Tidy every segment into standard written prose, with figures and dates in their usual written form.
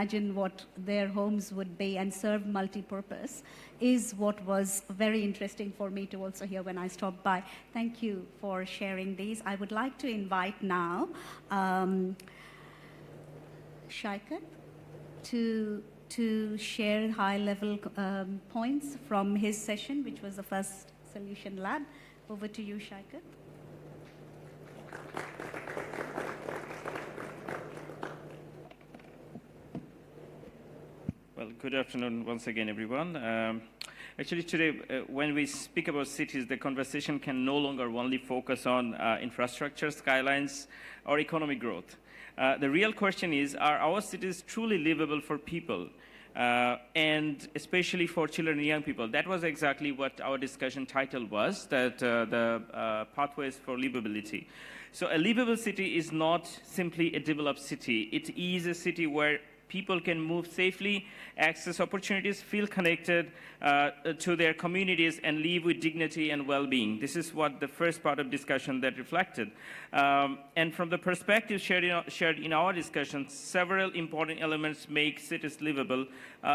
imagine what their homes would be and serve multi-purpose is what was very interesting for me to also hear when I stopped by. Thank you for sharing these. I would like to invite now Shaikat to share high-level points from his session, which was the first Solution Lab. Over to you, Shaikat. Well, good afternoon once again, everyone. Actually, today, when we speak about cities, the conversation can no longer only focus on infrastructure, skylines, or economic growth. The real question is, are our cities truly livable for people, and especially for children and young people? That was exactly what our discussion title was, that the pathways for livability. So a livable city is not simply a developed city. It is a city where people can move safely, access opportunities, feel connected to their communities, and live with dignity and well-being. This is what the first part of discussion that reflected. And from the perspective shared in our discussion, several important elements make cities livable.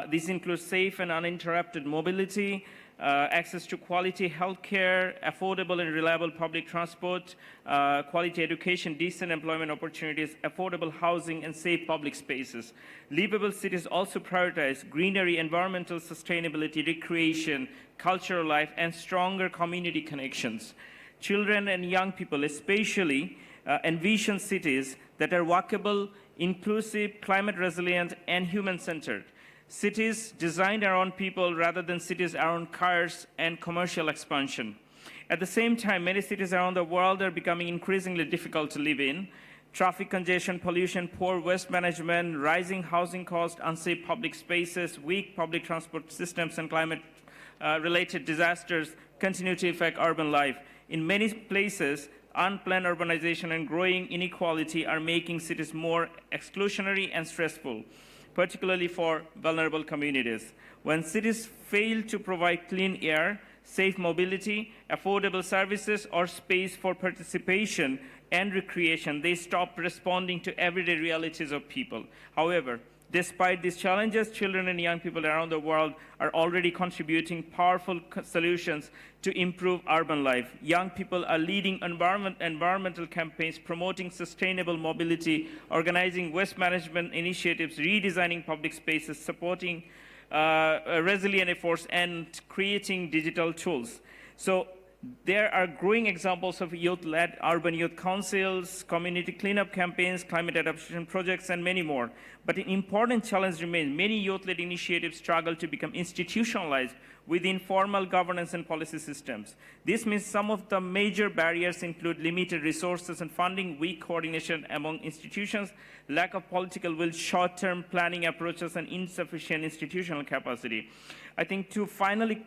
These include safe and uninterrupted mobility, access to quality healthcare, affordable and reliable public transport, quality education, decent employment opportunities, affordable housing, and safe public spaces. Livable cities also prioritize greenery, environmental sustainability, recreation, cultural life, and stronger community connections. Children and young people especially envision cities that are walkable, inclusive, climate resilient, and human-centered. Cities designed around people rather than cities around cars and commercial expansion. At the same time, many cities around the world are becoming increasingly difficult to live in. Traffic congestion, pollution, poor waste management, rising housing costs, unsafe public spaces, weak public transport systems, and climate-related disasters continue to affect urban life. In many places, unplanned urbanization and growing inequality are making cities more exclusionary and stressful, particularly for vulnerable communities. When cities fail to provide clean air, safe mobility, affordable services, or space for participation and recreation, they stop responding to everyday realities of people. However, despite these challenges, children and young people around the world are already contributing powerful solutions to improve urban life. Young people are leading environmental campaigns, promoting sustainable mobility, organizing waste management initiatives, redesigning public spaces, supporting resilient efforts, and creating digital tools. So there are growing examples of youth-led urban youth councils, community cleanup campaigns, climate adaptation projects, and many more. But an important challenge remains. Many youth-led initiatives struggle to become institutionalized within formal governance and policy systems. This means some of the major barriers include limited resources and funding, weak coordination among institutions, lack of political will, short-term planning approaches, and insufficient institutional capacity. I think to finally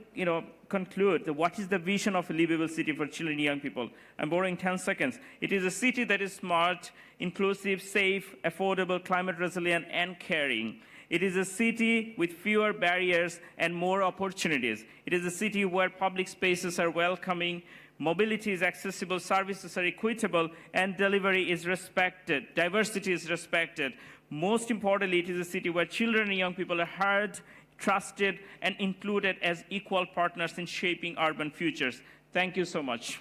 conclude, what is the vision of a livable city for children and young people? I'm borrowing 10 seconds. It is a city that is smart, inclusive, safe, affordable, climate resilient, and caring. It is a city with fewer barriers and more opportunities. It is a city where public spaces are welcoming, mobility is accessible, services are equitable, and delivery is respected, diversity is respected. Most importantly, it is a city where children and young people are heard, trusted, and included as equal partners in shaping urban futures. Thank you so much.